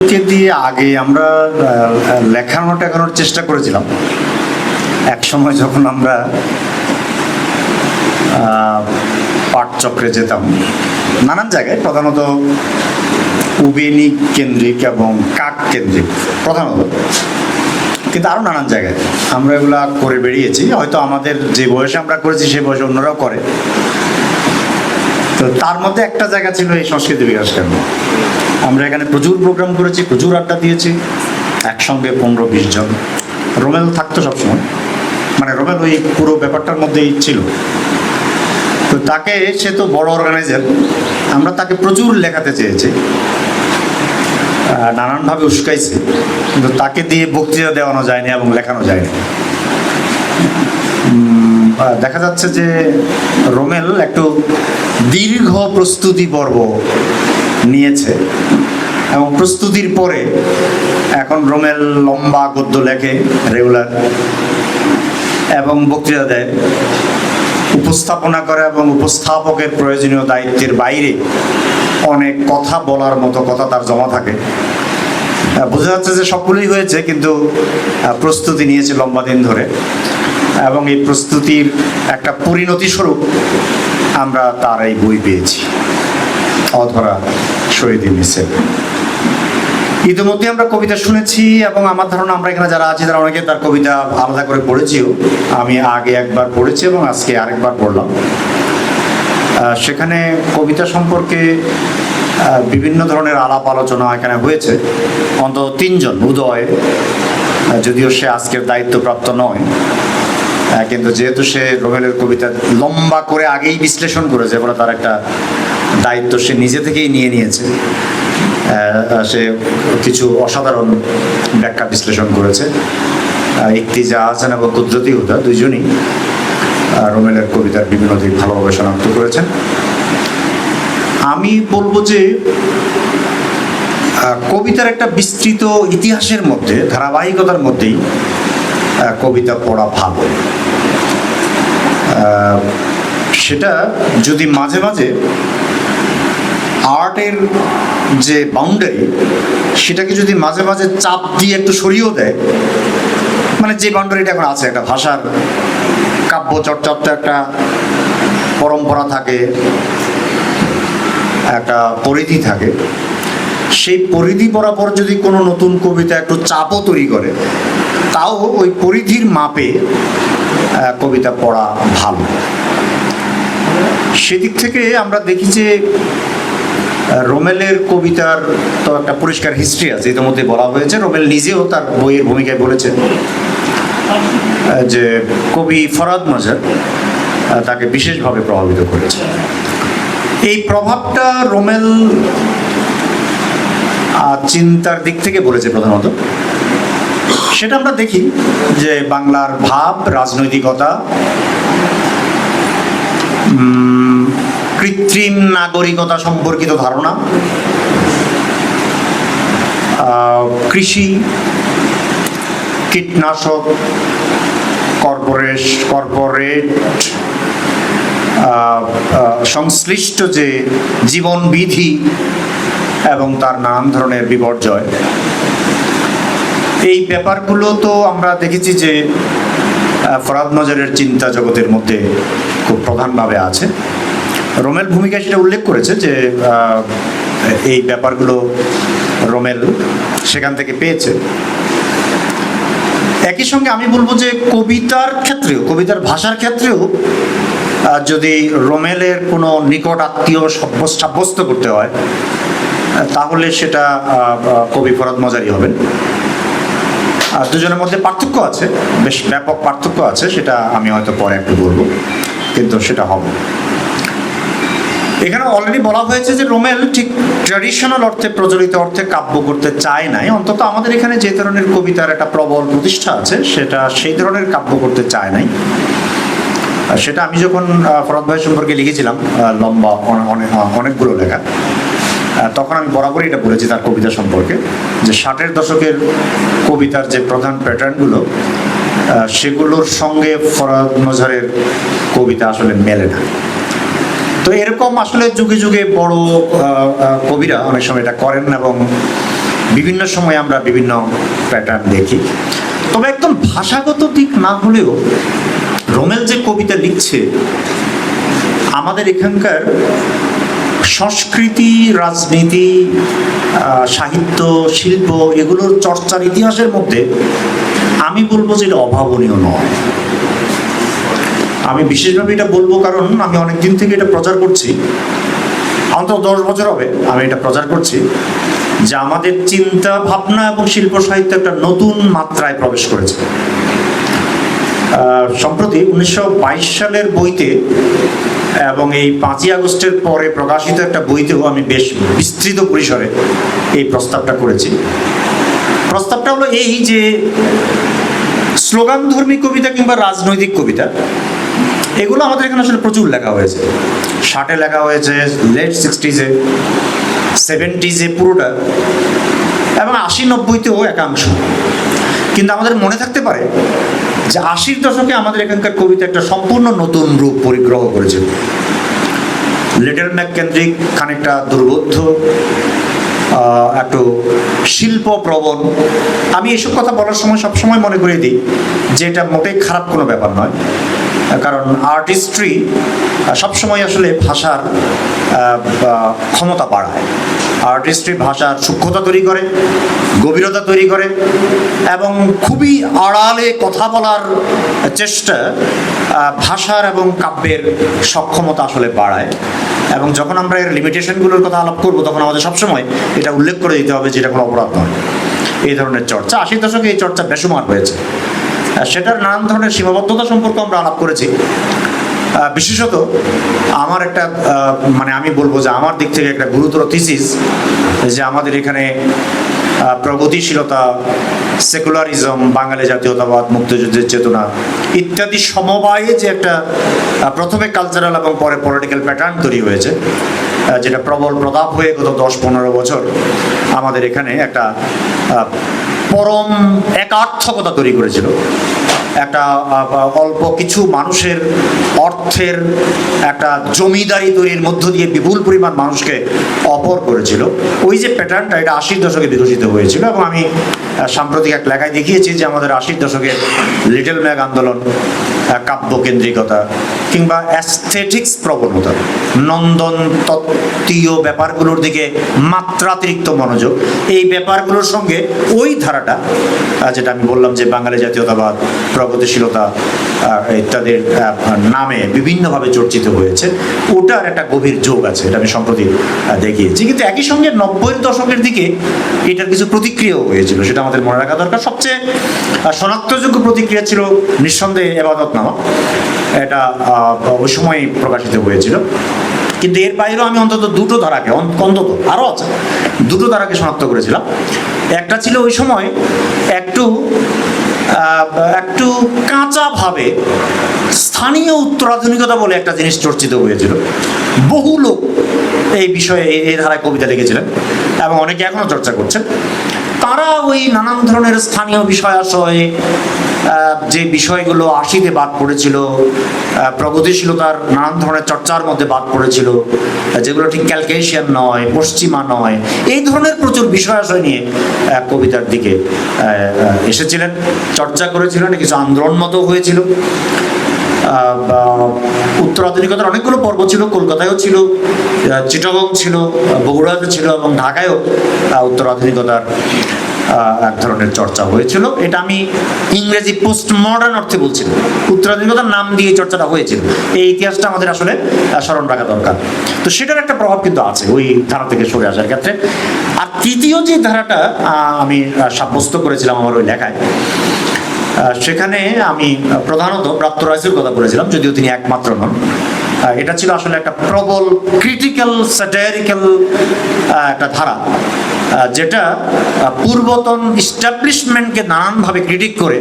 কে দিয়ে আগে আমরা লেখানোর চেষ্টা করেছিলাম এক সময় যখন আমরা পাঠচক্রে যেতাম নানান জায়গায়, প্রধানত উবেনি কেন্দ্রিক এবং কাক কেন্দ্রিক প্রধানত, কিন্তু আরও নানান জায়গায় আমরা এগুলা করে বেরিয়েছি। হয়তো আমাদের যে বয়সে আমরা করেছি সেই বয়সে অন্যরাও করে। তো তার মধ্যে একটা জায়গা ছিল এই সংস্কৃতি বিকাশ কেন্দ্র। আমরা এখানে প্রচুর প্রোগ্রাম করেছি, প্রচুর আড্ডা দিয়েছি, একসঙ্গে 15-20 জন। রোমেল থাকতো সবসময়, মানে রোমেল ওই পুরো ব্যাপারটার মধ্যেই ছিল। তো তাকে, সে তো বড় অর্গানাইজার, আমরা তাকে প্রচুর লেখাতে চেয়েছি, নানানভাবে উস্কাইছি, কিন্তু তাকে দিয়ে বক্তৃতা দেওয়ানো যায়নি এবং লেখানো যায়নি। দেখা যাচ্ছে যে রোমেল একটু দীর্ঘ প্রস্তুতি পর্ব নিয়েছে এবং প্রস্তুতির পরে এখন রোমেল লম্বা গদ্য লেখে রেগুলার এবং বক্তৃতা দেয়, উপস্থাপনা করে এবং উপস্থাপকের প্রয়োজনীয় দায়িত্বের বাইরে অনেক কথা বলার মতো কথা তার জমা থাকে। বোঝা যাচ্ছে যে সবগুলোই হয়েছে, কিন্তু প্রস্তুতি নিয়েছে লম্বা দিন ধরে এবং এই প্রস্তুতির একটা পরিণতি স্বরূপ আমরা তার এই বই পেয়েছি, অধরা শহীদী মিছিল। ইতিমধ্যে আমরা কবিতা শুনেছি এবং আমার ধারণা আমরা এখানে যারা আছি তারা অনেকে তার কবিতা আলাদা করে পড়েছিও। আমি আগে একবার পড়েছি এবং আজকে আরেকবার পড়লাম। সেখানে কবিতা সম্পর্কে বিভিন্ন ধরনের আলাপ আলোচনা এখানে হয়েছে। অন্তত 3 জন, উদয়, যদিও সে আজকের দায়িত্বপ্রাপ্ত নয়, কিন্তু যেহেতু সে রোমেলের কবিতা লম্বা করে আগেই বিশ্লেষণ করেছে বলে তার একটা দায়িত্ব সে নিজে থেকেই নিয়ে নিয়েছে। সে কিছু অসাধারণ ব্যাখ্যা বিশ্লেষণ করেছে। ইক্তিজা হাসান এবং কুদরতি হুদা দুইজনই রোমেলের কবিতার বিভিন্ন দিক ভালোভাবে শনাক্ত করেছেন। আমি বলবো যে কবিতার একটা বিস্তৃত ইতিহাসের মধ্যে, ধারাবাহিকতার মধ্যেই কবিতা পড়া ভালো। সেটা যদি মাঝে মাঝে আর্টের যে বাউন্ডারি সেটাকে যদি মাঝে মাঝে চাপ দিয়ে একটু সরিয়েও দেয়, মানে যে বাউন্ডারিটা এখন আছে, একটা ভাষার কাব্য চর্চার তো একটা পরম্পরা থাকে, একটা পরিধি থাকে, সেই পরিধি বরাবর যদি কোনো নতুন কবিতা একটু চাপও তৈরি করে, তাও ওই পরিধির মাপে কবিতা পড়া ভালো। সেদিক থেকে আমরা দেখি যে রোমেলের কবিতার তো একটা পরিষ্কার হিস্ট্রি আছে, ইতিমধ্যে বলা হয়েছে। রোমেল নিজেও তার বইয়ের ভূমিকায় বলেছেন যে কবি ফরাদ মজার তাকে বিশেষভাবে প্রভাবিত করেছে। এই প্রভাবটা রোমেল চিন্তার দিক থেকে বলেছে প্রধানত। সেটা আমরা দেখি যে বাংলার ভাব, রাজনৈতিকতা, কৃত্রিম নাগরিকতা সম্পর্কিত ধারণা, কৃষি, কীটনাশক, কর্পোরেট সংশ্লিষ্ট যে জীবনবিধি এবং তার নানান ধরনের বিপর্যয়, এই ব্যাপারগুলো তো আমরা দেখেছি যে ফরাদ মজারের চিন্তা জগতের মধ্যে খুব প্রধানভাবে আছে। রোমেল ভূমিকায় সেটা উল্লেখ করেছে যে এই ব্যাপারগুলো রোমেল সেখান থেকে পেয়েছে। একই সঙ্গে আমি বলবো যে কবিতার ক্ষেত্রেও, কবিতার ভাষার ক্ষেত্রেও যদি রোমেলের কোনো নিকট আত্মীয় সাব্যস্ত করতে হয়, তাহলে সেটা কবি ফরাদ মজারি হবেন। দুজনের মধ্যে পার্থক্য আছে, বেশ ব্যাপক পার্থক্য আছে, সেটা আমি হয়তো পরে একটু বলবো, কিন্তু সেটা হবে। এখানে অলরেডি বলা হয়েছে যে রোমেল ঠিক ট্র্যাডিশনাল অর্থে, প্রচলিত অর্থে কাব্য করতে চায় নাই। অন্তত আমাদের এখানে যে ধরনের কবিতার একটা প্রবল প্রতিষ্ঠা আছে, সেটা সেই ধরনের কাব্য করতে চায় নাই। সেটা আমি যখন ফরাদ ভাই সম্পর্কে লিখেছিলাম লম্বা অনেকগুলো লেখা, তখন আমি বরাবরই এটা বলেছি তার কবিতা সম্পর্কে যে 60-এর দশকের কবিতার যে প্রধান প্যাটার্নগুলো, সেগুলোর সঙ্গে ফরাদ মজারের কবিতা আসলে মেলে না। তো এরকম আসলে যুগে যুগে বড় কবিরা অনেক সময় এটা করেন এবং বিভিন্ন সময় আমরা বিভিন্ন প্যাটার্ন দেখি। তবে একদম ভাষাগত দিক না হলেও রোমেল যে কবিতা লিখছে, আমাদের এখানকার সংস্কৃতি, রাজনীতি, সাহিত্য, শিল্প এগুলোর চর্চার ইতিহাসের মধ্যে আমি বলবো যে এটা অভাবনীয় নয়। আমি বিশেষভাবে এটা বলবো কারণ আমি অনেক দিন থেকে এটা প্রচার করছি, অন্তত 10 বছর হবে আমি এটা প্রচার করছি যে আমাদের চিন্তা ভাবনা এবং শিল্প সাহিত্য একটা নতুন মাত্রায় প্রবেশ করেছে। সম্প্রতি 1922 সালের বইতে এবং এই 5ই আগস্টের পরে প্রকাশিত একটা বইতেও আমি বেশ বিস্তৃত পরিসরে এই প্রস্তাবটা করেছি। প্রস্তাবটা হলো এই যে স্লোগানধর্মী কবিতা কিংবা রাজনৈতিক কবিতা এগুলো আমাদের এখানে আসলে প্রচুর লেখা হয়েছে। 60-এ লেখা হয়েছে, লেট 60s-এ, 70s-এ পুরোটা, এবং 80-90-তেও একাংশ। কিন্তু আমাদের মনে থাকতে পারে যে 80-র দশকে আমাদের এখানকার কবিতা একটা সম্পূর্ণ নতুন রূপ পরিগ্রহ করেছিল। লিটল ম্যাক কেন্দ্রিক, খানিকটা দুর্বোধ্য, একটু শিল্প প্রবণ। আমি এসব কথা বলার সময় সবসময় মনে করিয়ে দিই যে এটা মোটেই খারাপ কোনো ব্যাপার নয়, কারণ আর্টিস্ট্রি সবসময় আসলে ভাষার ক্ষমতা বাড়ায়। আর্টিস্ট্রি ভাষার সূক্ষ্মতা তৈরি করে, গভীরতা তৈরি করে, এবং খুবই আড়ালে কথা বলার চেষ্টা ভাষার এবং কাব্যের সক্ষমতা আসলে বাড়ায়। এবং যখন আমরা এর লিমিটেশনগুলোর কথা আলাপ করবো তখন আমাদের সবসময় এটা উল্লেখ করে দিতে হবে যে এটা কোনো অপরাধ নয়। এই ধরনের চর্চা 80 দশকে এই চর্চা বেসুমার হয়েছে, সেটার নানান ধরনের সীমাবদ্ধতা সম্পর্কে আমরা আলাপ করেছি। বিশেষত আমার একটা মানে আমি বলবো যে আমার দিক থেকে একটা গুরুতর থিসিস যে আমাদের এখানে প্রগতিশীলতা, সেকুলারিজম, বাঙালি জাতীয়তাবাদ, মুক্তিযুদ্ধের চেতনা ইত্যাদি সমবায়ে যে একটা প্রথমে কালচারাল এবং পরে পলিটিক্যাল প্যাটার্ন তৈরি হয়েছে, যেটা প্রবল প্রতাপ হয়ে গত 10-15 বছর আমাদের এখানে একটা পরম একার্থকতা তৈরি করেছিল। একটা অল্প কিছু মানুষের অর্থের একটা জমিদারি তৈরির মধ্য দিয়ে বিপুল পরিমাণ মানুষকে অপর করেছিল। ওই যে প্যাটার্নটা এটা 80-র দশকে বিকশিত হয়েছিল। এবং আমি সাম্প্রতিক এক লেখায় দেখিয়েছি যে আমাদের 80-র দশকের লিটল ম্যাক আন্দোলন, কাব্যকেন্দ্রিকতা কিংবা অ্যাস্থেটিক্স প্রবণতা, নন্দন তত্ত্বীয় ব্যাপারগুলোর দিকে মাত্রাতিরিক্ত মনোযোগ, এই ব্যাপারগুলোর সঙ্গে ওই ধারাটা যেটা আমি বললাম যে বাঙালি জাতীয়তাবাদ, প্রগতিশীলতা ইত্যাদির নামে বিভিন্নভাবে চর্চিত হয়েছে, ওটার একটা গভীর যোগ আছে, এটা আমি সম্প্রতি দেখিয়েছি। কিন্তু একই সঙ্গে 90-এর দশকের দিকে এটার কিছু প্রতিক্রিয়াও হয়েছিল, সেটা আমাদের মনে রাখা দরকার। সবচেয়ে শনাক্তযোগ্য প্রতিক্রিয়া ছিল নিঃসন্দেহে এবাদতনামা, এটা ওই সময় প্রকাশিত হয়েছিল। কিন্তু এর বাইরেও আমি অন্তত দুটো ধারাকে, অন্তত আরও আছে, দুটো ধারাকে শনাক্ত করেছিলাম। একটা ছিল ওই সময় একটু কাঁচাভাবে স্থানীয় উত্তরাধুনিকতা বলে একটা জিনিস চর্চিত হয়েছিল। বহু লোক এই বিষয়ে এই ধারায় কবিতা লিখেছিলেন এবং অনেকে এখনো চর্চা করছেন। তারা ওই নানান ধরনের স্থানীয় বিষয়াশয়, যে বিষয়গুলো 80-তে বাদ পড়েছিল, প্রগতিশীলতার নানান ধরনের চর্চার মধ্যে বাদ পড়েছিল, যেগুলো ঠিক ক্যালকেশিয়ান নয়, পশ্চিমা নয়, এই ধরনের প্রচুর বিষয়াশয় নিয়ে কবিতার দিকে এসেছিলেন, চর্চা করেছিলেন, কিছু আন্দোলন মতো হয়েছিল। উত্তরাধুনিকতার অনেকগুলো পর্ব ছিল, কলকাতায়ও ছিল, চিটাগং ছিল, বগুড়াতে ছিল, এবং ঢাকায়ও উত্তরাধুনিকতার এক ধরনের চর্চা হয়েছিল। এটা আমি ইংরেজি পোস্ট মডার্ন অর্থে বলছিলাম, উত্তরাধুনিকতার নাম দিয়ে চর্চাটা হয়েছিল। এই ইতিহাসটা আমাদের আসলে স্মরণ রাখা দরকার। তো সেটার একটা প্রভাব কিন্তু আছে ওই ধারা থেকে সরে আসার ক্ষেত্রে। আর তৃতীয় যে ধারাটা আমি সাব্যস্ত করেছিলাম আমার ওই লেখায়, সেখানে আমি প্রধানত ব্রাত্য রাইসের কথা বলেছিলাম, যদিও তিনি একমাত্র নন। এটা ছিল আসলে একটা প্রবল ক্রিটিক্যাল স্যাটারিক্যাল একটা ধারা, যেটা পূর্বতন ইস্টাবলিশমেন্টকে নানানভাবে ক্রিটিক করে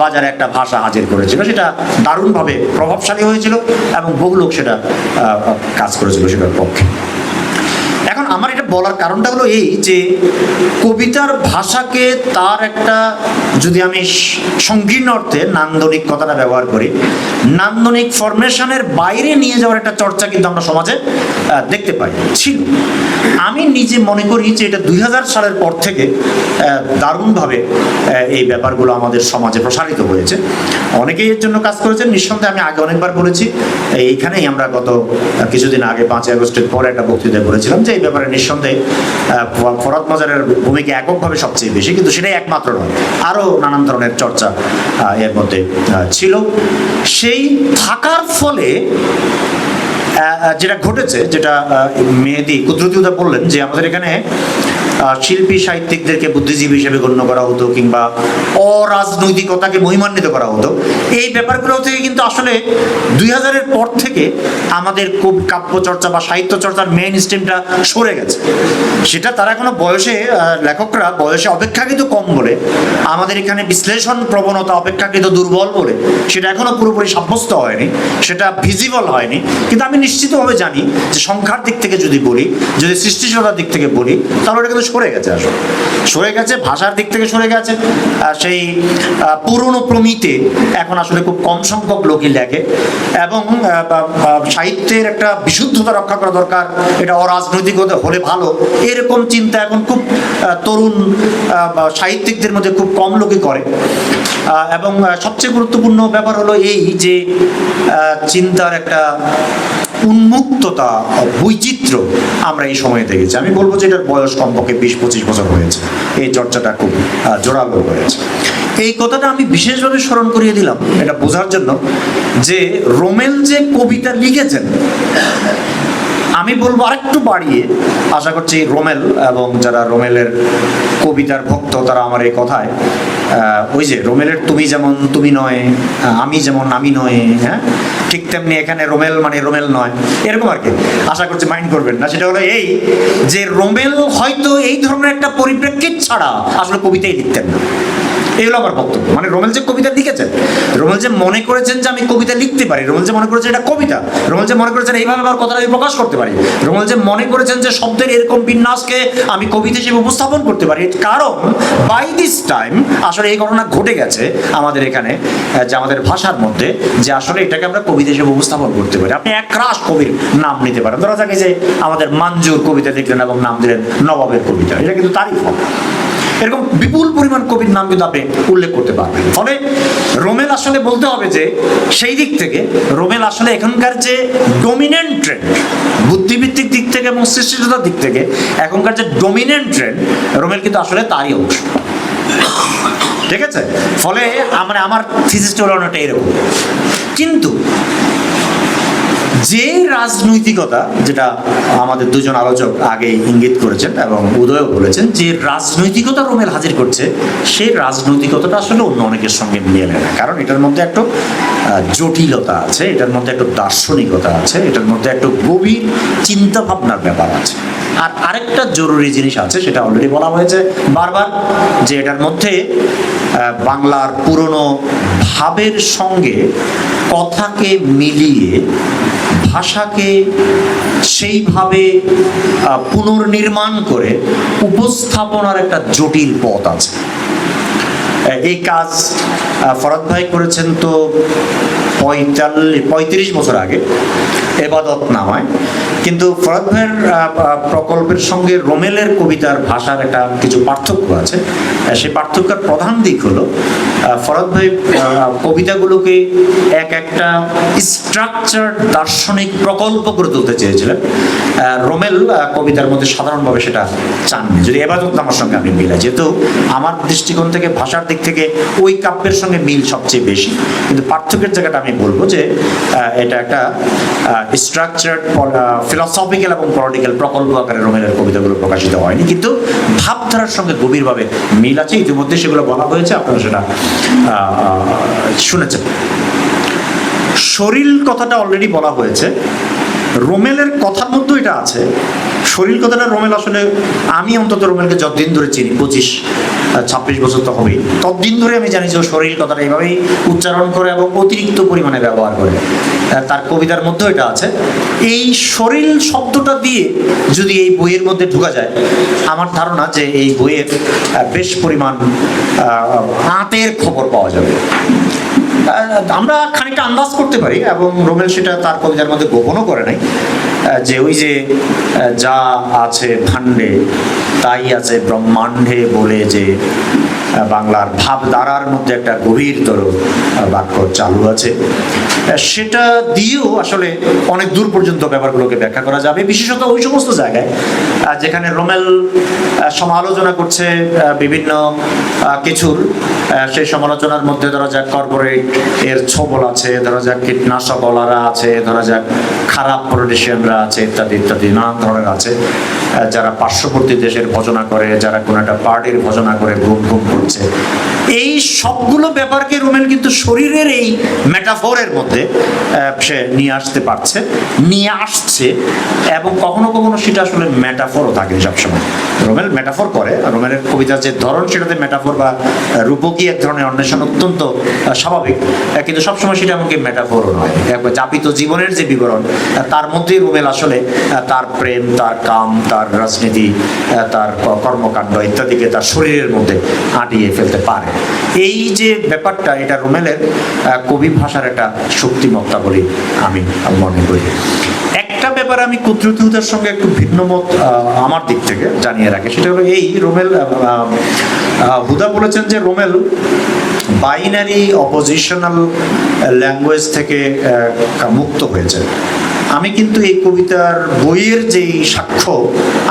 বাজারে একটা ভাষা হাজির করেছিল। সেটা দারুণভাবে প্রভাবশালী হয়েছিল এবং বহু লোক সেটা কাজ করেছিল সেটার পক্ষে। এখন আমার এটা বলার কারণটা হলো এই যে কবিতার ভাষাকে তার একটা, যদি আমি সংকীর্ণ অর্থে নান্দনিক কথাটা ব্যবহার করি, নান্দনিক ফরমেশনের বাইরে নিয়ে যাওয়ার একটা চর্চা কিন্তু আমরা সমাজে দেখতে পাই ছিল। আমি নিজে মনে করি যে এটা 2000 সালের পর থেকে দারুণভাবে এই ব্যাপারগুলো আমাদের সমাজে প্রসারিত হয়েছে। অনেকেই এর জন্য কাজ করেছেন, নিঃসন্দেহে। আমি আগে অনেকবার বলেছি, এইখানেই আমরা গত কিছুদিন আগে 5ই আগস্টের পরে একটা বক্তৃতায় বলেছিলাম যে এই ব্যাপারে নিঃসন্দেহে ফরহাদ মাজারের ভূমিকা এককভাবে সবচেয়ে বেশি, কিন্তু সেটাই একমাত্র নয়, আরও নানান ধরনের চর্চা এর মধ্যে ছিল। সেই থাকার ফলে যেটা ঘটেছে, যেটা মেহেদী কুদরতি বললেন, যে আমাদের এখানে শিল্পী সাহিত্যিকদেরকে বুদ্ধিজীবী হিসেবে গণ্য করা হতো কিংবা অরাজনৈতিকতাকে মহিমান্বিত করা হতো, এই ব্যাপারগুলো থেকে কিন্তু আসলে 2000-এর পর থেকে আমাদের কাব্য চর্চা বা সাহিত্য চর্চার মেইন স্ট্রিমটা সরে গেছে। সেটা তারা এখনো বয়সে, লেখকরা বয়সে অপেক্ষাকৃত কম বলে, আমাদের এখানে বিশ্লেষণ প্রবণতা অপেক্ষাকৃত দুর্বল বলে সেটা এখনো পুরোপুরি সাব্যস্ত হয়নি, সেটা ভিজিবল হয়নি। কিন্তু আমি নিশ্চিতভাবে জানি যে সংখ্যার দিক থেকে যদি বলি, যদি সৃষ্টিশীলতার দিক থেকে বলি, তাহলে ওটা কিন্তু সরে গেছে। আসলে সরে গেছে, ভাষার দিক থেকে সরে গেছে। সেই পুরনো প্রমিতে এখন আসলে খুব কম সংখ্যক লোকই লেখে, এবং সাহিত্যের একটা বিশুদ্ধতা রক্ষা করা দরকার, এটা অরাজনৈতিক হলে ভালো, এরকম চিন্তা এখন খুব তরুণ সাহিত্যিকদের মধ্যে খুব কম লোকই করে। এবং সবচেয়ে গুরুত্বপূর্ণ ব্যাপার হলো এই যে চিন্তার একটা উন্মুক্ততা, বৈচিত্র্য আমরা এই সময়ে দেখেছি। আমি বলবো যে এটার বয়স কমপক্ষে 20-25 বছর হয়েছে, এই চর্চাটা খুব জোরালো হয়েছে। এই কথাটা আমি বিশেষভাবে স্মরণ করিয়ে দিলাম এটা বোঝার জন্য যে রোমেল যে কবিতা লিখেছেন, আমি বলবো আরেকটু বাড়িয়ে, আশা করছি রোমেল এবং যারা রোমেলের কবিতার ভক্ত তারা আমার এই কথায়, ওই যে রোমেলের তুমি যেমন তুমি নয়, আমি যেমন আমি নয়, হ্যাঁ, ঠিক তেমনি এখানে রোমেল মানে রোমেল নয়, এরকম আর কি। আশা করছি মাইন্ড করবেন না। সেটা হলো এই যে রোমেল হয়তো এই ধরনের একটা পরিপ্রেক্ষিত ছাড়া আসলে কবিতাই লিখতেন না। এই হলো আমার বক্তব্য। মানে রোমেল যে কবিতা লিখেছেন, রোমেল যে মনে করেছেন যে আমি কবিতা লিখতে পারি, রোমেল যে মনে করেছেন এটা কবিতা, রোমেল যে মনে করেছেন এইভাবে আমার কথাটা আমি প্রকাশ করতে পারি, রোমেল যে মনে করেছেন যে শব্দের এরকম বিন্যাসকে আমি কবিতা হিসেবে উপস্থাপন করতে পারি, কারণ বাই দিস টাইম আসলে এই ঘটনা ঘটে গেছে আমাদের এখানে, যে আমাদের ভাষার মধ্যে, যে আসলে এটাকে আমরা কবিতা হিসেবে উপস্থাপন করতে পারি। আপনি এক রাশ কবির নাম নিতে পারেন, ধরা যাক যে আমাদের মঞ্জুর কবিতা লিখলেন এবং নাম দিলেন নবাবের কবিতা, এটা কিন্তু তারই ফল। এরকম বিপুল পরিমাণ কবির নাম কিন্তু আপনি উল্লেখ করতে পারবেন। ফলে রোমেল আসলে বলতে হবে যে সেই দিক থেকে রোমেল আসলে এখনকার যে ডমিনেন্ট ট্রেন্ড, বুদ্ধিভিত্তিক দিক থেকে এবং সৃষ্টিশীলতার দিক থেকে এখনকার যে ডমিনেন্ট ট্রেন্ড, রোমেল কিন্তু আসলে তারই অংশ। ঠিক আছে? ফলে আমার থিসিসটা হলো অনেকটা এরকম। কিন্তু যে রাজনৈতিকতা, যেটা আমাদের দুজন আলোচক আগে ইঙ্গিত করেছেন এবং উদয়ও বলেছেন, যে রাজনৈতিকতা রোমেল হাজির করছে, সেই রাজনৈতিকতাটা আসলে অন্য অনেকের সঙ্গে মেলে না। কারণ এটার মধ্যে একটু জটিলতা আছে, এটার মধ্যে একটু দার্শনিকতা আছে, এটার মধ্যে একটু গভীর চিন্তা ভাবনার ব্যাপার আছে। আর আরেকটা জরুরি জিনিস আছে, সেটা অলরেডি বলা হয়েছে বারবার, যে এটার মধ্যে বাংলার পুরনো ভাবের সঙ্গে কথাকে মিলিয়ে ভাষাকে সেইভাবে পুনর্নির্মাণ করে উপস্থাপনার একটা জটিল পথ আছে। এই কাজ ফরহাদ ভাই করেছেন তো 35 বছর আগে এবাদত নামায়। কিন্তু ফরহাদ ভাইয়ের প্রকল্পের সঙ্গে রোমেলের কবিতার ভাষার একটা কিছু পার্থক্য আছে। সেই পার্থক্যের প্রধান দিক হলো ফরহাদ ভাই কবিতাগুলোকে একটা স্ট্রাকচার দার্শনিক প্রকল্প করে তুলতে চেয়েছিলেন। রোমেল কবিতার মধ্যে সাধারণভাবে সেটা চাননি, যদি এবাদত নামার সঙ্গে আমি মিলাই। যেহেতু আমার দৃষ্টিকোণ থেকে ভাষার দিক থেকে ওই কাব্যের সঙ্গে মিল সবচেয়ে বেশি, কিন্তু পার্থক্যের জায়গাটা আমি বলবো যে এটা একটা স্ট্রাকচার্ড ফিলসফিক্যাল এবং পলিটিক্যাল প্রকল্প আকারে রোমেলের কবিতাগুলো প্রকাশিত হয়নি, কিন্তু ভাবধারার সঙ্গে গভীরভাবে মিল আছে। ইতিমধ্যে সেগুলো বলা হয়েছে, আপনারা সেটা শুনেছেন। শরীর কথাটা অলরেডি বলা হয়েছে। রোমেলের কথার মধ্যে এটা আছে, শরীর কথাটা রোমেল আসলে আমি অন্তত রোমেলকে যতদিন ধরে চিনি, 25-26 বছর তো হবেই, ততদিন ধরে আমি জানি যে ও শরীর কথাটা এইভাবেই উচ্চারণ করে এবং অতিরিক্ত পরিমাণে ব্যবহার করে। তার কবিতার মধ্যেও এটা আছে। এই শরীর শব্দটা দিয়ে যদি এই বইয়ের মধ্যে ঢোকা যায়, আমার ধারণা যে এই বইয়ের বেশ পরিমাণ আঁতের খবর পাওয়া যাবে। আমরা খানিকটা আন্দাজ করতে পারি, এবং রোমেল সেটা তার কবিতার মধ্যে গোপনও করে নাই, যে ওই যে যা আছে ভাণ্ডে তাই আছে ব্রহ্মাণ্ডে বলে যে বাংলার ভাবধারার মধ্যে একটা গভীরতর বাক্য চালু আছে, সেটা দিয়েও আসলে অনেক দূর পর্যন্ত ব্যাপারগুলোকে ব্যাখ্যা করা যাবে, বিশেষত ওই সমস্ত জায়গায় যেখানে রোমেল সমালোচনা করছে বিভিন্ন কিছুর। সেই সমালোচনার মধ্যে ধরা যাক কর্পোরেট এর ছবল আছে, ধরা যাক কীটনাশকওয়ালারা আছে, ধরা যাক খারাপ পলিটিশিয়ানরা আছে, ইত্যাদি ইত্যাদি নানান ধরনের আছে, যারা পার্শ্ববর্তী দেশের ভজনা করে, যারা কোনো একটা পার্টির ভজনা করে ঘুম ঘুম করছে। এই সবগুলো ব্যাপারকে রোমেল কিন্তু শরীরের এই মেটাফোরের মধ্যে সে নিয়ে আসতে পারছে, নিয়ে আসছে, এবং কখনো কখনো সেটা আসলে মেটাফোরও থাকে সবসময়। রোমেল মেটাফোর করে, রোমেলের কবিতার যে ধরন সেটাতে মেটাফোর বা রূপকী এক ধরনের অন্বেষণ অত্যন্ত স্বাভাবিক, কিন্তু সবসময় সেটা এমনকি মেটাফোরও নয়। যাপিত জীবনের যে বিবরণ, তার মধ্যেই রোমেল আসলে তার প্রেম, তার কাম, তার রাজনীতি, তার কর্মকাণ্ড ইত্যাদিকে তার শরীরের মধ্যে আঁটিয়ে ফেলতে পারে। এই যে ব্যাপারটা, এটা রোমেলের কবি ভাষার একটা শক্তিমত্তা বলে আমি মনে করি। একটা ব্যাপারে আমি কুদ্রুতিদের সঙ্গে একটু ভিন্ন মত আমার দিক থেকে জানিয়ে রাখি, সেটা হলো এই, রোমেল হুদা বলেছেন যে রোমেল বাইনারি অপোজিশনাল ল্যাঙ্গুয়েজ থেকে মুক্ত হয়েছে। আমি কিন্তু এই কবিতার বইয়ের যেই সাক্ষ্য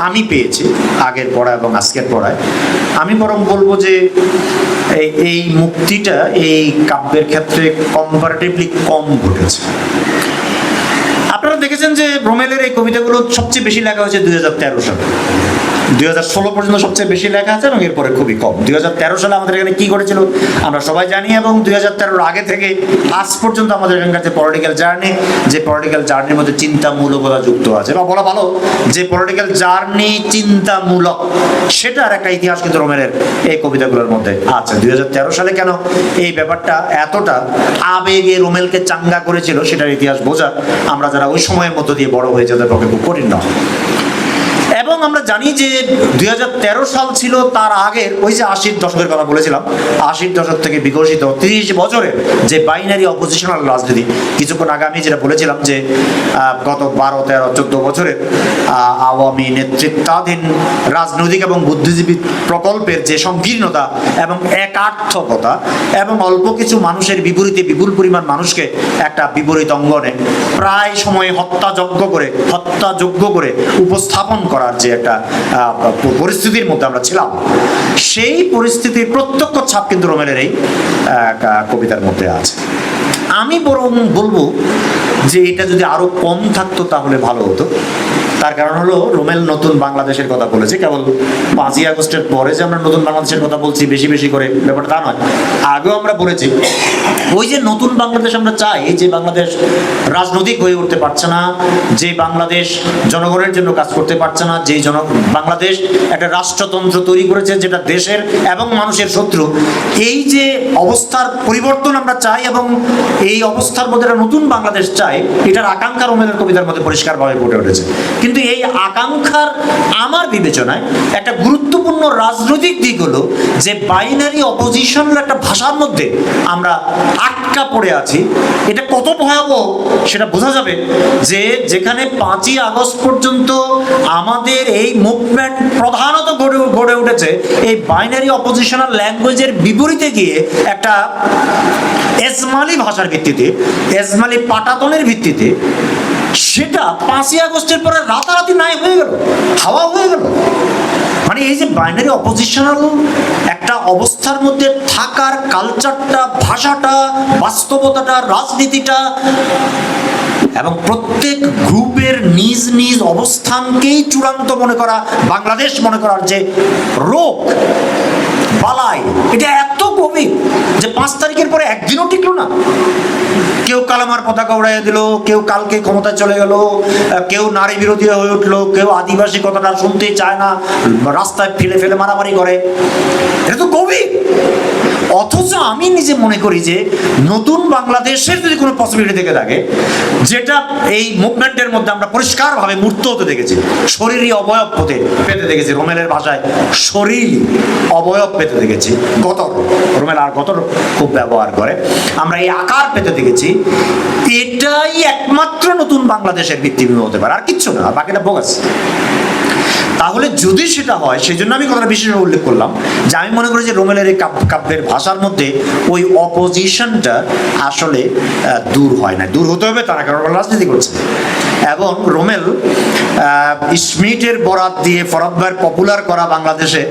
আমি পেয়েছি আগের পড়া এবং আজকের পড়ায়, আমি বরং বলবো যে এই মুক্তিটা এই কাব্যের ক্ষেত্রে কম্পারেটিভলি কম ঘটেছে। আপনারা দেখেছেন যে রোমেলের এই কবিতাগুলো সবচেয়ে বেশি লেখা হয়েছে 2013 সালে, 2016 পর্যন্ত সবচেয়ে বেশি লেখা আছে, এবং এরপরে খুবই কম। 2013 সালে আমাদের এখানে কি ঘটেছিল আমরা সবাই জানি, এবং 2013 আগে থেকে আজ পর্যন্ত আমাদের এখানকার যে পলিটিক্যাল জার্নি, যে পলিটিক্যাল জার্নির মধ্যে চিন্তামূলকতা যুক্ত আছে, বা বলা ভালো যে পলিটিক্যাল জার্নি চিন্তামূলক, সেটার একটা ইতিহাস কিন্তু রোমেলের এই কবিতাগুলোর মধ্যে আছে। 2013 সালে কেন এই ব্যাপারটা এতটা আবেগে রোমেলকে চাঙ্গা করেছিল, সেটার ইতিহাস বোঝা আমরা যারা ওই সময়ের মধ্য দিয়ে বড় হয়ে যাদের পক্ষে খুব কঠিন নয়। এবং আমরা জানি যে 2013 সাল ছিল তার আগের ওই যে 80-র দশকের কথা বলেছিলাম, 80-র দশক থেকে বিকশিত 30 বছরের যে বাইনারি অপোজিশনাল রাজনীতি। কিছুক্ষণ আগে আমি যেটা বলেছিলাম যে গত 12, 13, 14 বছরের আওয়ামী নেতৃত্বাধীন রাজনৈতিক এবং বুদ্ধিজীবী প্রকল্পের যে সংকীর্ণতা এবং একার্থকতা, এবং অল্প কিছু মানুষের বিপরীতে বিপুল পরিমাণ মানুষকে একটা বিপরীত অঙ্গনে প্রায় সময়ে হত্যাযোগ্য করে উপস্থাপন করার যে একটা পরিস্থিতির মধ্যে আমরা ছিলাম, সেই পরিস্থিতির প্রত্যক্ষ ছাপ কিন্তু রোমেলের এই কবিতার মধ্যে আছে। আমি বরং বলবো যে এটা যদি আরো কম থাকতো তাহলে ভালো হতো। তার কারণ হলো রোমেল নতুন বাংলাদেশের কথা বলেছে, কেবল 5ই আগস্টের পরে যে আমরা নতুন বাংলাদেশের কথা বলছি বেশি বেশি করে, ব্যাপারটা তা নয়। আগেও আমরা বলেছি ওই যে নতুন বাংলাদেশ আমরা চাই, যে বাংলাদেশ রাজনৈতিক হয়ে উঠতে পারছে না, যে বাংলাদেশ জনগণের জন্য কাজ করতে পারছে না, যে বাংলাদেশ একটা রাষ্ট্রতন্ত্র তৈরি করেছে যেটা দেশের এবং মানুষের শত্রু, এই যে অবস্থার পরিবর্তন আমরা চাই, এবং এই অবস্থার মধ্যে একটা নতুন বাংলাদেশ চাই, এটার আকাঙ্ক্ষা রোমেলের কবিতার মধ্যে পরিষ্কারভাবে ফুটে উঠেছে। কিন্তু এই আকাঙ্ক্ষার আমার বিবেচনায় একটা গুরুত্বপূর্ণ রাজনৈতিক দিক হলো যে বাইনারি অপোজিশনাল একটা ভাষার মধ্যে আমরা আটকা পড়ে আছি। এটা কত ভয়াবহ সেটা বোঝা যাবে যে যেখানে 5ই আগস্ট পর্যন্ত আমাদের এই মুভমেন্ট প্রধানত গড়ে উঠেছে এই বাইনারি অপোজিশনাল ল্যাঙ্গুয়েজের বিপরীতে গিয়ে একটা এজমালি ভাষার ভিত্তিতে, এজমালি পাটাতনের ভিত্তিতে, সেটা 5ই আগস্টের পরে রাতারাতি নাই হয়ে গেল, হাওয়া হয়ে গেল। মানে এই যে বাইনারি অপোজিশনাল একটা অবস্থার মধ্যে থাকার কালচারটা, ভাষাটা, বাস্তবতাটা, রাজনীতিটা, এবং প্রত্যেক গ্রুপের নিজ নিজ অবস্থানকেই চূড়ান্ত মনে করা, বাংলাদেশ মনে করার যে রোগ, বালাই, এটা এত গভীর যে 5 তারিখের পরে একদিনও টিকলো না। কেউ কালামার পতাকা উড়াইয়া দিল, কেউ কালকে ক্ষমতায় চলে গেল, কেউ নারী বিরোধী হয়ে উঠলো, কেউ আদিবাসী কথাটা শুনতেই চায় না, রাস্তায় ফেলে ফেলে মারামারি করে। এটা তো গভীর। অথচ আমি নিজে মনে করি যে নতুন বাংলাদেশের যদি কোনো পসিবিলিটি থেকে থাকে, যেটা এই মুভমেন্টের মধ্যে আমরা পরিষ্কারভাবে মূর্ত হতে দেখেছি, শরীরী অবয়ব পেতে দেখেছি, রোমেলের ভাষায় শরীর অবয়ব পেতে দেখেছি, গতর, রোমেল আর গতর খুব ব্যবহার করে, আমরা এই আকার পেতে দেখেছি। এটাই একমাত্র নতুন বাংলাদেশের ভিত্তিভূমি হতে পারে, আর কিচ্ছু না, বাকিটা বোগাস। তাহলে যদি সেটা হয়, সেই জন্য আমি কথাটা বিশেষভাবে উল্লেখ করলাম যে আমি মনে করি যে রোমেলের এই কাব্যের ভাষার মধ্যে ওই অপোজিশনটা আসলে দূর হয় না। দূর হতে হবে তারা, কারণ রাজনীতি করছে। এবং রোমেল স্মিথের বরাত দিয়ে ফরাদ ভাইয়ের পপুলার করা বাংলাদেশে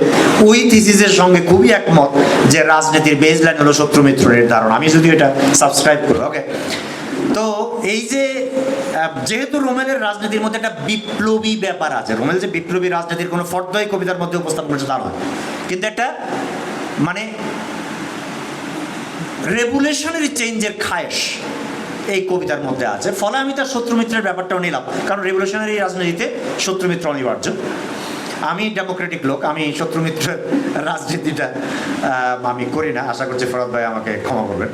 ওই থিসিসের সঙ্গে খুবই একমত যে রাজনীতির বেসলাইন হলো শত্রু মিত্র নির্ধারণ। আমি যদি এটা সাবস্ক্রাইব করি, ওকে। তো এই যে যেহেতু রোমেলের রাজনীতির মধ্যে একটা বিপ্লবী ব্যাপার আছে, রোমেল যে বিপ্লবী রাজনীতির কোনো ফর্দই কবিতার মধ্যে উপস্থাপন করছে তা নয়, কিন্তু একটা মানে রেভুলেশনারি চেঞ্জের খায়েশ এই কবিতার মধ্যে আছে। ফলে আমি তার শত্রু মিত্রের ব্যাপারটাও নিলাম, কারণ রেভুলেশনারি রাজনীতিতে শত্রু মিত্র অনিবার্য। আমি ডেমোক্রেটিক লোক, আমি শত্রু মিত্রের রাজনীতিটা আমি করি না। আশা করছি ফরাদ ভাই আমাকে ক্ষমা করবেন,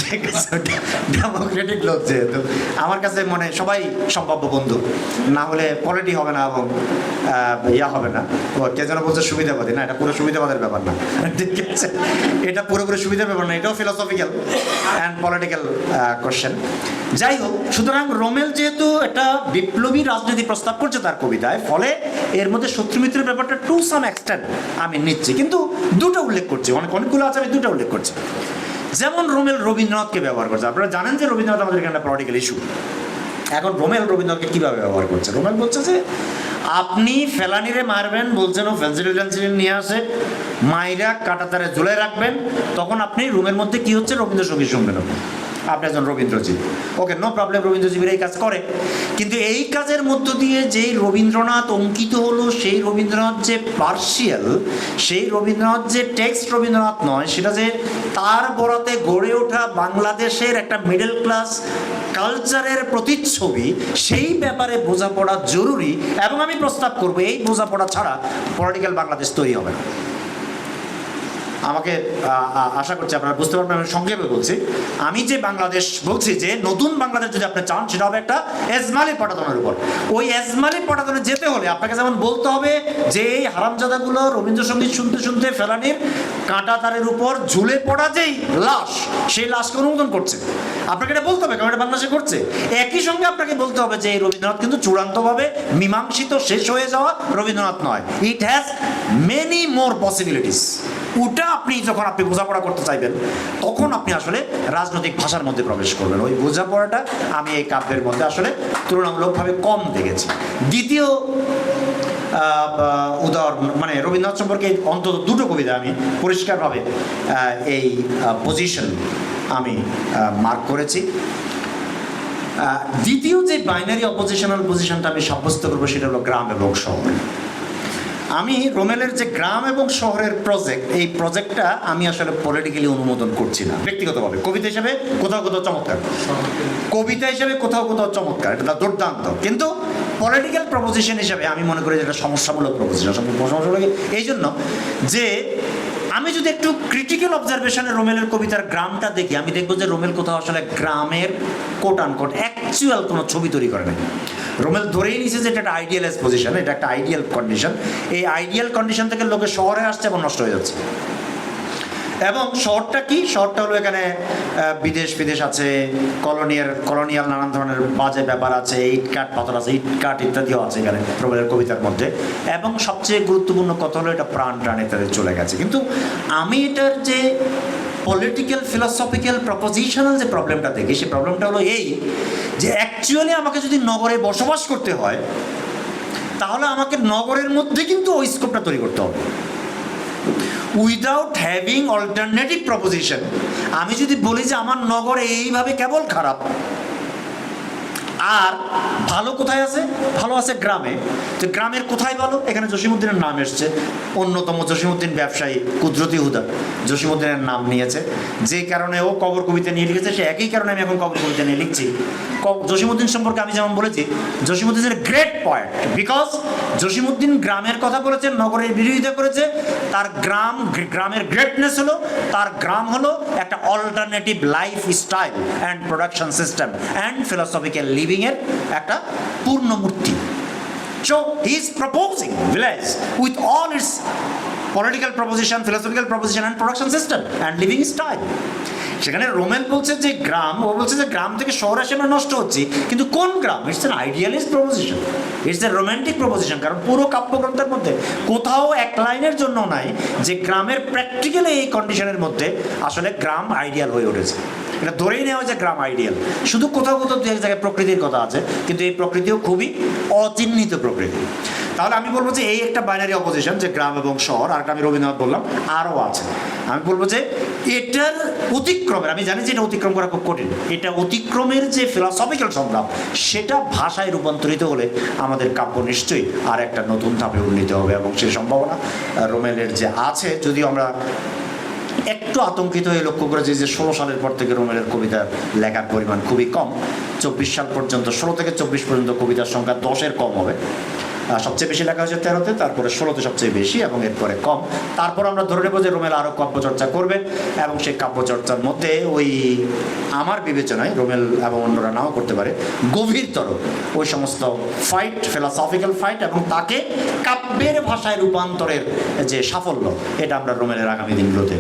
ঠিক আছে। ডেমোক্রেটিক লোক যেহেতু আমার কাছে মনে সবাই সম্ভাব্য বন্ধু, না হলে পলিটি হবে না এবং ইয়া হবে না। ও কে যেন বলছে সুবিধাবাদী, না, এটা পুরো সুবিধাবাদের ব্যাপার না, ঠিক আছে। এটা পুরোপুরি সুবিধার ব্যাপার না, এটাও ফিলোসফিক্যাল অ্যান্ড পলিটিক্যাল কোশ্চেন। যাই হোক, সুতরাং রোমেল যেহেতু একটা বিপ্লবী রাজনীতি প্রস্তাব করছে তার কবিতায়, ফলে এর মধ্যে শত্রু মিত্রের ব্যাপারটা টু সাম এক্সটেন্ট আমি নিচ্ছি, কিন্তু দুটো উল্লেখ করছি, অনেকগুলো আছে, আমি দুটো উল্লেখ করছি। যেমন রোমেল রবীন্দ্রনাথকে ব্যবহার করছে। আপনারা জানেন যে রবীন্দ্রনাথ আমাদের এখানে পলিটিক্যাল ইস্যু। এখন রোমেল রবীন্দ্রনাথকে কীভাবে ব্যবহার করছে? রোমেল বলছে যে আপনি ফেলানিরে মারবেন, বলছেন ও ফেন্সিলিন নিয়ে আসে, মাইরা কাটাতারে ঝুলে রাখবেন, তখন আপনি রুমের মধ্যে কি হচ্ছে রবীন্দ্রসঙ্গীত শুনবেন। আপনি একজন রবীন্দ্রজীবী, ওকে, নো প্রবলেম, রবীন্দ্রজীবীরা এই কাজ করে। কিন্তু এই কাজের মধ্য দিয়ে যেই রবীন্দ্রনাথ অঙ্কিত হলো, সেই রবীন্দ্রনাথ যে পার্সিয়াল, সেই রবীন্দ্রনাথ যে টেক্সট রবীন্দ্রনাথ নয়, সেটা যে তার বরাতে গড়ে ওঠা বাংলাদেশের একটা মিডল ক্লাস কালচারের প্রতিচ্ছবি, সেই ব্যাপারে বোঝাপড়া জরুরি। এবং আমি প্রস্তাব করবো এই বোঝাপড়া ছাড়া পলিটিক্যাল বাংলাদেশ তৈরি হবে না। আমাকে আশা করছি আপনারা বুঝতে পারবেন, আমি সংক্ষেপে বলছি। আমি যে বাংলাদেশ বলছি, যে নতুন বাংলাদেশ যদি আপনি চান, সেটা হবে একটা এজমালি পটাতনের উপর। ওই এজমালি পটাতনে যেতে হলে আপনাকে যেমন বলতে হবে যে এই হারামজাদাগুলো রবীন্দ্রসঙ্গীত শুনতে শুনতে ফেলানির কাঁটা তারের উপর ঝুলে পড়া যেই লাশ, সেই লাশকে অনুমোদন করছে, আপনাকে এটা বলতে হবে, কারণ এটা বাংলাদেশে করছে। একই সঙ্গে আপনাকে বলতে হবে যে এই রবীন্দ্রনাথ কিন্তু চূড়ান্তভাবে মীমাংসিত, শেষ হয়ে যাওয়া রবীন্দ্রনাথ নয়, it has many more possibilities. ওটা আপনি যখন আপনি বোঝাপড়া করতে চাইবেন, তখন আপনি আসলে রাজনৈতিক ভাষার মধ্যে প্রবেশ করবেন। ওই বোঝাপড়াটা আমি এই কাব্যের মধ্যে আসলে তুলনামূলকভাবে কম দেখেছি। দ্বিতীয় উদাহরণ, মানে রবীন্দ্রনাথ সম্পর্কে অন্তত দুটো কবিতা আমি পরিষ্কারভাবে এই পজিশন আমি মার্ক করেছি। দ্বিতীয় যে বাইনারি অপোজিশনাল পজিশনটা আমি সাব্যস্ত করবো, সেটা হলো গ্রাম এবং শহর। আমি রোমেলের যে গ্রাম এবং শহরের প্রজেক্ট, এই প্রজেক্টটা আমি আসলে পলিটিক্যালি অনুমোদন করছি না ব্যক্তিগতভাবে। কবিতা হিসেবে কোথাও কোথাও চমৎকার, কবিতা হিসেবে কোথাও কোথাও চমৎকার, এটা দুর্দান্ত, কিন্তু পলিটিক্যাল প্রপোজিশন হিসেবে আমি মনে করি যে এটা সমস্যামূলক প্রপোজিশন। সমস্যামূলক এই জন্য যে আমি যদি একটু ক্রিটিক্যাল অবজারভেশনে রোমেলের কবিতার গ্রামটা দেখি, আমি দেখবো যে রোমেল কোথাও আসলে গ্রামের কোট আনকোট অ্যাকচুয়াল কোনো ছবি তৈরি করে নাই। রোমেল ধরেই নিয়েছে যে এটা একটা আইডিয়ালাইজ পজিশন, এটা একটা আইডিয়াল কন্ডিশন। এই আইডিয়াল কন্ডিশন থেকে লোকে শহরে আসছে এবং নষ্ট হয়ে যাচ্ছে। এবং শহরটা কি? শহরটা হলো এখানে বিদেশ আছে, কলোনিয়াল নানান ধরনের বাজে ব্যাপার আছে, ইট কাঠ পাথর আছে, ইট কাঠ ইত্যাদিও আছে এখানে রোমেলের কবিতার মধ্যে। এবং সবচেয়ে গুরুত্বপূর্ণ কথা হলো এটা প্রাণ ইত্যাদি চলে গেছে। কিন্তু আমি এটার যে পলিটিক্যাল ফিলসফিক্যাল প্রপোজিশনাল যে প্রবলেমটা দেখি, সেই প্রবলেমটা হলো এই যে অ্যাকচুয়ালি আমাকে যদি নগরে বসবাস করতে হয়, তাহলে আমাকে নগরের মধ্যে কিন্তু ওই স্কোপটা তৈরি করতে হবে। উইদাউট হ্যাভিং অল্টারনেটিভ প্রপোজিশন, আমি যদি বলি যে আমার নগর এইভাবে কেবল খারাপ, আর ভালো কোথায় আছে? ভালো আছে গ্রামে। তো গ্রামের কোথায় ভালো? এখানে জসিমউদ্দিনের নাম এসছে, অন্যতম জসিমউদ্দিন ব্যবসায়ী কুদরতি হুদা জসিমউদ্দিনের নাম নিয়েছে, যে কারণে ও কবর কবিতা নিয়ে লিখেছে, সে একই কারণে আমি এখন কবর কবিতা নিয়ে লিখছি। জসিমউদ্দিন সম্পর্কে আমি যেমন বলেছি, Jasimuddin is a great point because Jasimuddin গ্রামের কথা বলেছে, নগরের বিরোধিতা করেছে। তার গ্রামের গ্রেটনেস হলো, তার গ্রাম হলো একটা alternative life style and production system and philosophical living এর একটা পূর্ণ মূর্তি। So he is proposing village with all its political proposition, philosophical proposition and production system and living style. সেখানে রোমেল বলছে যে গ্রাম, ও বলছে যে গ্রাম থেকে শহর আসে আমরা নষ্ট হচ্ছি, কিন্তু কোন গ্রাম? It's an idealist proposition, it's a romantic proposition. কারণ পুরো কাব্যগ্রন্থের মধ্যে কোথাও এক লাইনের জন্য নাই যে গ্রামের প্র্যাকটিক্যালি এই কন্ডিশনের মধ্যে আসলে গ্রাম আইডিয়াল হয়ে উঠেছে। এটা ধরেই নেওয়া যে গ্রাম আইডিয়াল। শুধু কোথাও কোথাও দু এক জায়গায় প্রকৃতির কথা আছে, কিন্তু এই প্রকৃতিও খুবই অচিহ্নিত প্রকৃতি। তাহলে আমি বলবো যে এই একটা বাইনারি অপোজিশন, যে গ্রাম এবং শহর। আর আমি রবীন্দ্রনাথ বললাম, আরও আছে। আমি বলবো যে এটার অতিক্রমের, আমি জানি যে এটা অতিক্রম করা খুব কঠিন, এটা অতিক্রমের যে ফিলসফিক্যাল সংগ্রাম, সেটা ভাষায় রূপান্তরিত হলে আমাদের কাব্য নিশ্চয়ই আর একটা নতুন ধাপে উন্নীত হবে, এবং সেই সম্ভাবনা রোমেলের যে আছে। যদিও আমরা একটু আতঙ্কিত হয়ে লক্ষ্য করেছি যে 16 সালের পর থেকে রোমেলের কবিতার লেখার পরিমাণ খুবই কম। 24 সাল পর্যন্ত, 16 থেকে 24 পর্যন্ত কবিতার সংখ্যা 10-এর কম হবে। সবচেয়ে বেশি লেখা হয়েছে 13-তে, তারপরে 16-তে সবচেয়ে বেশি, এবং এরপরে কম। তারপর আমরা ধরে নেব যে রোমেল আরও কাব্যচর্চা করবে, এবং সেই কাব্যচর্চার মধ্যে ওই আমার বিবেচনায় রোমেল এবং অন্যরা নাও করতে পারে গভীরতর ওই সমস্ত ফাইট, ফিলসফিক্যাল ফাইট, এবং তাকে কাব্যের ভাষায় রূপান্তরের যে সাফল্য, এটা আমরা রোমেলের আগামী দিনগুলোতে